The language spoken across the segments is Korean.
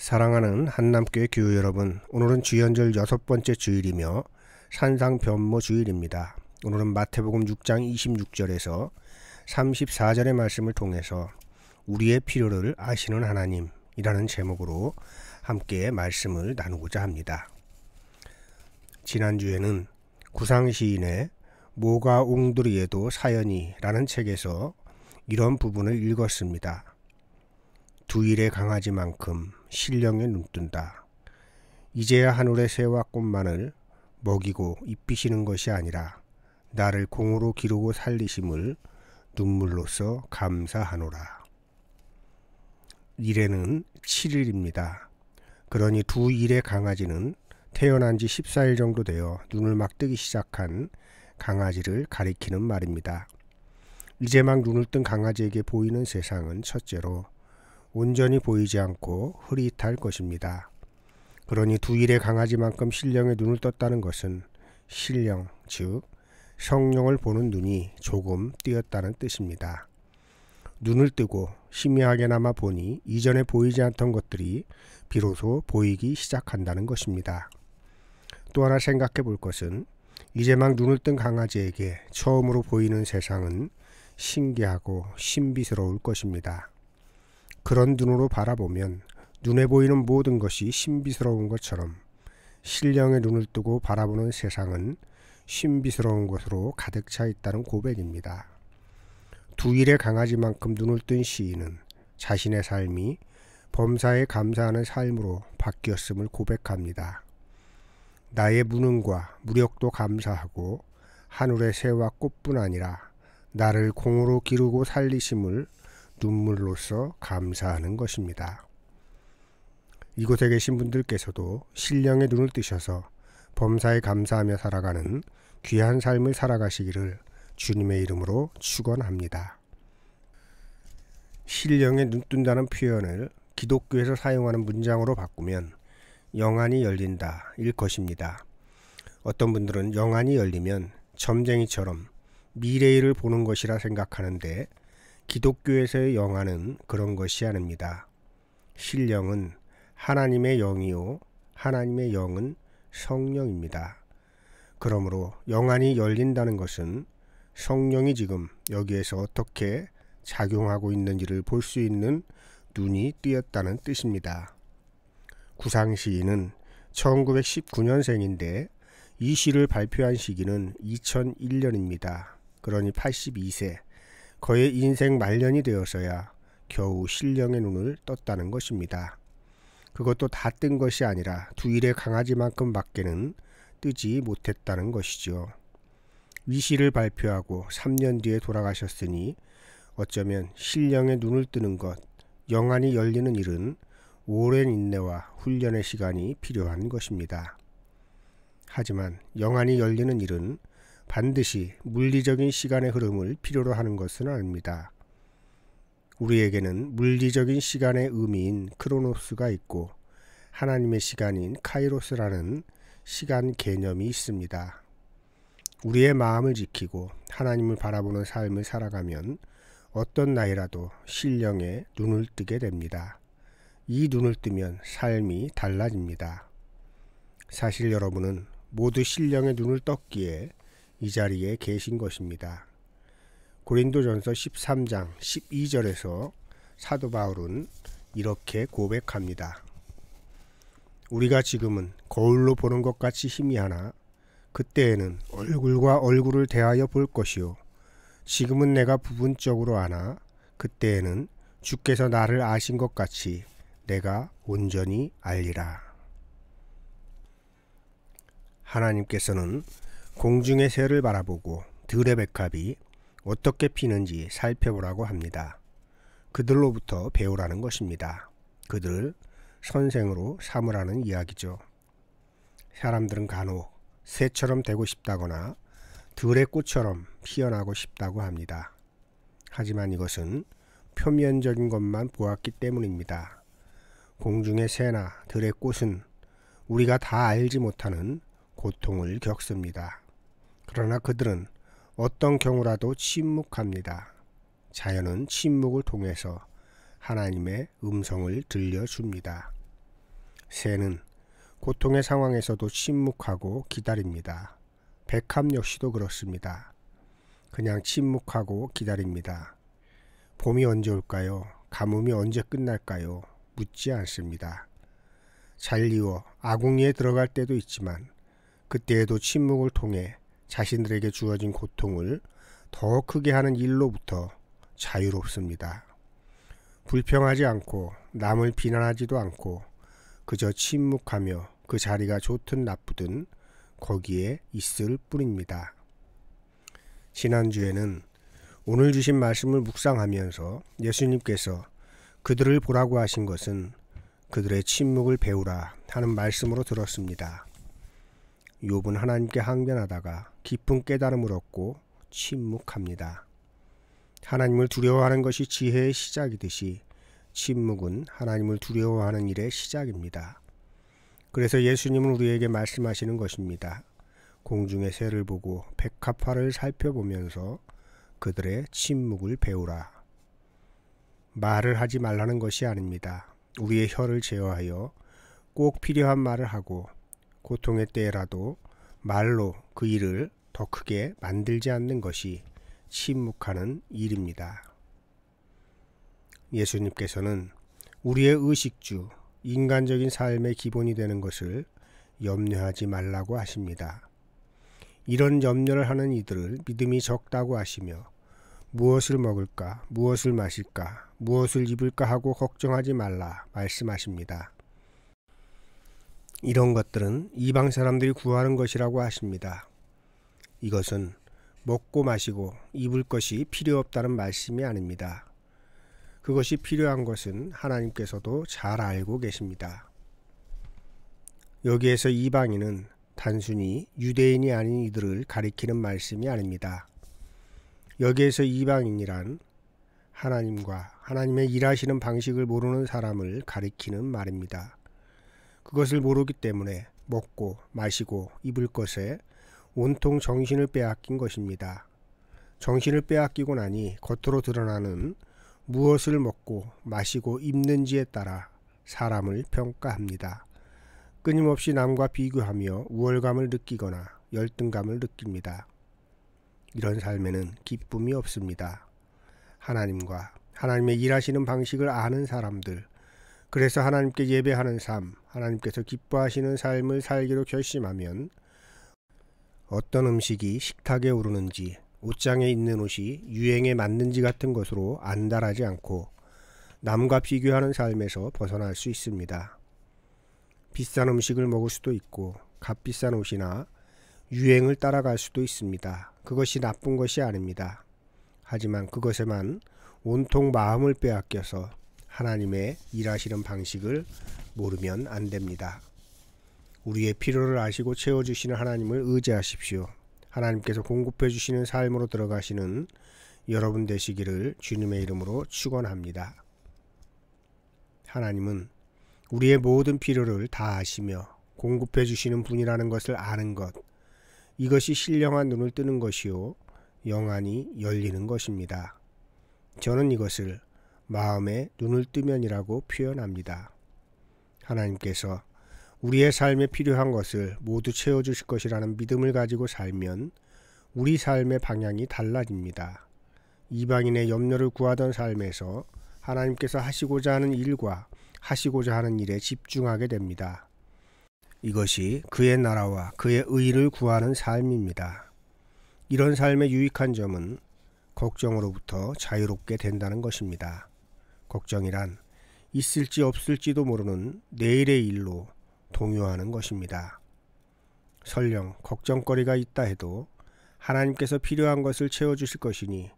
사랑하는 한남교회 교회 여러분, 오늘은 주연절 6번째 주일이며 산상변모 주일입니다. 오늘은 마태복음 6장 26절에서 34절의 말씀을 통해서 우리의 필요를 아시는 하나님이라는 제목으로 함께 말씀을 나누고자 합니다. 지난주에는 구상시인의 모가 옹드리에도 사연이라는 책에서 이런 부분을 읽었습니다. 두 일의 강아지만큼 신령에 눈뜬다. 이제야 하늘의 새와 꽃만을 먹이고 입히시는 것이 아니라 나를 공으로 기르고 살리심을 눈물로써 감사하노라. 일에는 7일입니다. 그러니 두 일의 강아지는 태어난 지 14일 정도 되어 눈을 막 뜨기 시작한 강아지를 가리키는 말입니다. 이제 막 눈을 뜬 강아지에게 보이는 세상은 첫째로 온전히 보이지 않고 흐릿할 것입니다. 그러니 두 일의 강아지만큼 신령에 눈을 떴다는 것은 신령, 즉 성령을 보는 눈이 조금 띄었다는 뜻입니다. 눈을 뜨고 희미하게나마 보니 이전에 보이지 않던 것들이 비로소 보이기 시작한다는 것입니다. 또 하나 생각해 볼 것은 이제 막 눈을 뜬 강아지에게 처음으로 보이는 세상은 신기하고 신비스러울 것입니다. 그런 눈으로 바라보면 눈에 보이는 모든 것이 신비스러운 것처럼 신령의 눈을 뜨고 바라보는 세상은 신비스러운 것으로 가득 차 있다는 고백입니다. 두 일의 강아지만큼 눈을 뜬 시인은 자신의 삶이 범사에 감사하는 삶으로 바뀌었음을 고백합니다. 나의 무능과 무력도 감사하고 하늘의 새와 꽃뿐 아니라 나를 공으로 기르고 살리심을 눈물로써 감사하는 것입니다. 이곳에 계신 분들께서도 신령의 눈을 뜨셔서 범사에 감사하며 살아가는 귀한 삶을 살아가시기를 주님의 이름으로 축원합니다. 신령에 눈 뜬다는 표현을 기독교에서 사용하는 문장으로 바꾸면 영안이 열린다 일 것입니다. 어떤 분들은 영안이 열리면 점쟁이처럼 미래일을 보는 것이라 생각하는데 기독교에서의 영안은 그런 것이 아닙니다. 신령은 하나님의 영이요 하나님의 영은 성령입니다. 그러므로 영안이 열린다는 것은 성령이 지금 여기에서 어떻게 작용하고 있는지를 볼 수 있는 눈이 띄었다는 뜻입니다. 구상시인은 1919년생인데 이 시를 발표한 시기는 2001년입니다. 그러니 82세, 그의 인생 말년이 되어서야 겨우 신령의 눈을 떴다는 것입니다. 그것도 다 뜬 것이 아니라 두 일의 강아지만큼 밖에는 뜨지 못했다는 것이죠. 이 시를 발표하고 3년 뒤에 돌아가셨으니 어쩌면 신령의 눈을 뜨는 것, 영안이 열리는 일은 오랜 인내와 훈련의 시간이 필요한 것입니다. 하지만 영안이 열리는 일은 반드시 물리적인 시간의 흐름을 필요로 하는 것은 아닙니다. 우리에게는 물리적인 시간의 의미인 크로노스가 있고 하나님의 시간인 카이로스라는 시간 개념이 있습니다. 우리의 마음을 지키고 하나님을 바라보는 삶을 살아가면 어떤 나이라도 신령에 눈을 뜨게 됩니다. 이 눈을 뜨면 삶이 달라집니다. 사실 여러분은 모두 신령의 눈을 떴기에 이 자리에 계신 것입니다. 고린도전서 13장 12절에서 사도 바울은 이렇게 고백합니다. 우리가 지금은 거울로 보는 것 같이 희미하나 그때에는 얼굴과 얼굴을 대하여 볼 것이요 지금은 내가 부분적으로 아나 그때에는 주께서 나를 아신 것 같이 내가 온전히 알리라. 하나님께서는 공중의 새를 바라보고 들의 백합이 어떻게 피는지 살펴보라고 합니다. 그들로부터 배우라는 것입니다. 그들을 선생으로 삼으라는 이야기죠. 사람들은 간혹 새처럼 되고 싶다거나 들의 꽃처럼 피어나고 싶다고 합니다. 하지만 이것은 표면적인 것만 보았기 때문입니다. 공중의 새나 들의 꽃은 우리가 다 알지 못하는 고통을 겪습니다. 그러나 그들은 어떤 경우라도 침묵합니다. 자연은 침묵을 통해서 하나님의 음성을 들려줍니다. 새는 고통의 상황에서도 침묵하고 기다립니다. 백합 역시도 그렇습니다. 그냥 침묵하고 기다립니다. 봄이 언제 올까요? 가뭄이 언제 끝날까요? 묻지 않습니다. 잘리워 아궁이에 들어갈 때도 있지만 그때에도 침묵을 통해 자신들에게 주어진 고통을 더 크게 하는 일로부터 자유롭습니다. 불평하지 않고 남을 비난하지도 않고 그저 침묵하며 그 자리가 좋든 나쁘든 거기에 있을 뿐입니다. 지난주에는 오늘 주신 말씀을 묵상하면서 예수님께서 그들을 보라고 하신 것은 그들의 침묵을 배우라 하는 말씀으로 들었습니다. 욥은 하나님께 항변하다가 깊은 깨달음을 얻고 침묵합니다. 하나님을 두려워하는 것이 지혜의 시작이듯이 침묵은 하나님을 두려워하는 일의 시작입니다. 그래서 예수님은 우리에게 말씀하시는 것입니다. 공중의 새를 보고 백합화를 살펴보면서 그들의 침묵을 배우라. 말을 하지 말라는 것이 아닙니다. 우리의 혀를 제어하여 꼭 필요한 말을 하고 고통의 때라도 말로 그 일을 더 크게 만들지 않는 것이 침묵하는 일입니다. 예수님께서는 우리의 의식주, 인간적인 삶의 기본이 되는 것을 염려하지 말라고 하십니다. 이런 염려를 하는 이들을 믿음이 적다고 하시며 무엇을 먹을까, 무엇을 마실까, 무엇을 입을까 하고 걱정하지 말라 말씀하십니다. 이런 것들은 이방 사람들이 구하는 것이라고 하십니다. 이것은 먹고 마시고 입을 것이 필요 없다는 말씀이 아닙니다. 그것이 필요한 것은 하나님께서도 잘 알고 계십니다. 여기에서 이방인은 단순히 유대인이 아닌 이들을 가리키는 말씀이 아닙니다. 여기에서 이방인이란 하나님과 하나님의 일하시는 방식을 모르는 사람을 가리키는 말입니다. 그것을 모르기 때문에 먹고 마시고 입을 것에 온통 정신을 빼앗긴 것입니다. 정신을 빼앗기고 나니 겉으로 드러나는 무엇을 먹고 마시고 입는지에 따라 사람을 평가합니다. 끊임없이 남과 비교하며 우월감을 느끼거나 열등감을 느낍니다. 이런 삶에는 기쁨이 없습니다. 하나님과 하나님의 일하시는 방식을 아는 사람들, 그래서 하나님께 예배하는 삶, 하나님께서 기뻐하시는 삶을 살기로 결심하면 어떤 음식이 식탁에 오르는지, 옷장에 있는 옷이 유행에 맞는지 같은 것으로 안달하지 않고 남과 비교하는 삶에서 벗어날 수 있습니다. 비싼 음식을 먹을 수도 있고 값비싼 옷이나 유행을 따라갈 수도 있습니다. 그것이 나쁜 것이 아닙니다. 하지만 그것에만 온통 마음을 빼앗겨서 하나님의 일하시는 방식을 모르면 안 됩니다. 우리의 필요를 아시고 채워주시는 하나님을 의지하십시오. 하나님께서 공급해 주시는 삶으로 들어가시는 여러분 되시기를 주님의 이름으로 축원합니다. 하나님은 우리의 모든 필요를 다 아시며 공급해 주시는 분이라는 것을 아는 것, 이것이 신령한 눈을 뜨는 것이요 영안이 열리는 것입니다. 저는 이것을 마음의 눈을 뜨면이라고 표현합니다. 하나님께서 우리의 삶에 필요한 것을 모두 채워주실 것이라는 믿음을 가지고 살면 우리 삶의 방향이 달라집니다. 이방인의 염려를 구하던 삶에서 하나님께서 하시고자 하는 일과 하시고자 하는 일에 집중하게 됩니다. 이것이 그의 나라와 그의 의를 구하는 삶입니다. 이런 삶의 유익한 점은 걱정으로부터 자유롭게 된다는 것입니다. 걱정이란 있을지 없을지도 모르는 내일의 일로 동요하는 것입니다. 설령 걱정거리가 있다 해도 하나님께서 필요한 것을 채워주실 것이니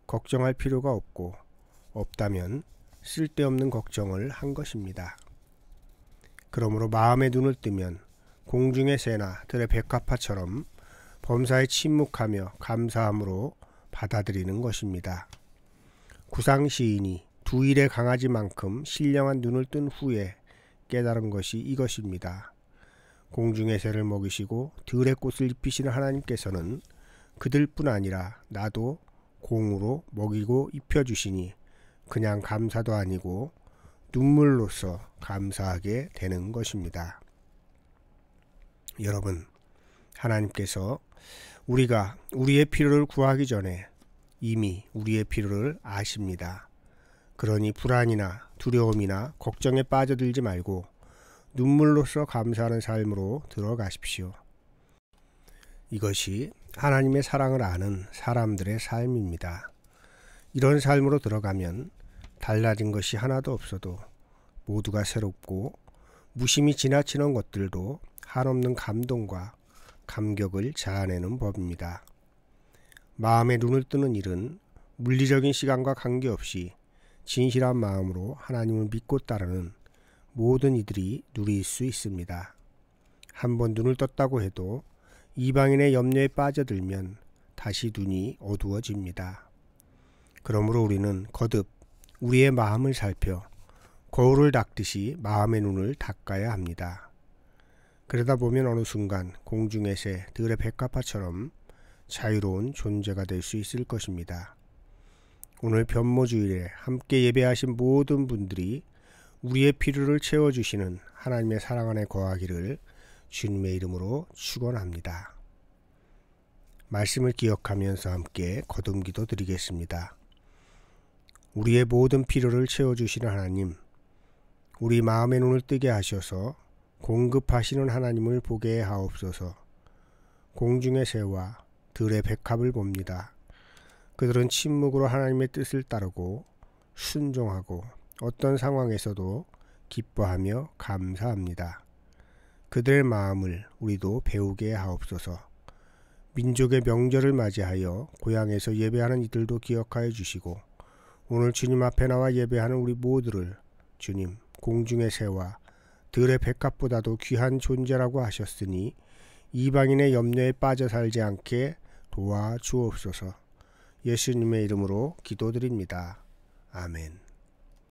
걱정할 필요가 없고, 없다면 쓸데없는 걱정을 한 것입니다. 그러므로 마음의 눈을 뜨면 공중의 새나 들의 백합화처럼 범사에 침묵하며 감사함으로 받아들이는 것입니다. 구상 시인이 두 일의 강아지만큼 신령한 눈을 뜬 후에 깨달은 것이 이것입니다. 공중의 새를 먹이시고 들의 꽃을 입히시는 하나님께서는 그들뿐 아니라 나도 공으로 먹이고 입혀주시니 그냥 감사도 아니고 눈물로써 감사하게 되는 것입니다. 여러분, 하나님께서 우리가 우리의 필요를 구하기 전에 이미 우리의 필요를 아십니다. 그러니 불안이나 두려움이나 걱정에 빠져들지 말고 눈물로써 감사하는 삶으로 들어가십시오. 이것이 하나님의 사랑을 아는 사람들의 삶입니다. 이런 삶으로 들어가면 달라진 것이 하나도 없어도 모두가 새롭고 무심히 지나치는 것들도 한없는 감동과 감격을 자아내는 법입니다. 마음에 눈을 뜨는 일은 물리적인 시간과 관계없이 진실한 마음으로 하나님을 믿고 따르는 모든 이들이 누릴 수 있습니다. 한번 눈을 떴다고 해도 이방인의 염려에 빠져들면 다시 눈이 어두워집니다. 그러므로 우리는 거듭 우리의 마음을 살펴 거울을 닦듯이 마음의 눈을 닦아야 합니다. 그러다 보면 어느 순간 공중의 새 들의 백합화처럼 자유로운 존재가 될 수 있을 것입니다. 오늘 변모주일에 함께 예배하신 모든 분들이 우리의 필요를 채워주시는 하나님의 사랑 안에 거하기를 주님의 이름으로 축원합니다. 말씀을 기억하면서 함께 거듭기도 드리겠습니다. 우리의 모든 필요를 채워주시는 하나님, 우리 마음의 눈을 뜨게 하셔서 공급하시는 하나님을 보게 하옵소서. 공중의 새와 들의 백합을 봅니다. 그들은 침묵으로 하나님의 뜻을 따르고 순종하고 어떤 상황에서도 기뻐하며 감사합니다. 그들의 마음을 우리도 배우게 하옵소서. 민족의 명절을 맞이하여 고향에서 예배하는 이들도 기억하여 주시고 오늘 주님 앞에 나와 예배하는 우리 모두를 주님 공중의 새와 들의 백합보다도 귀한 존재라고 하셨으니 이방인의 염려에 빠져 살지 않게 도와주옵소서. 예수님의 이름으로 기도드립니다. 아멘.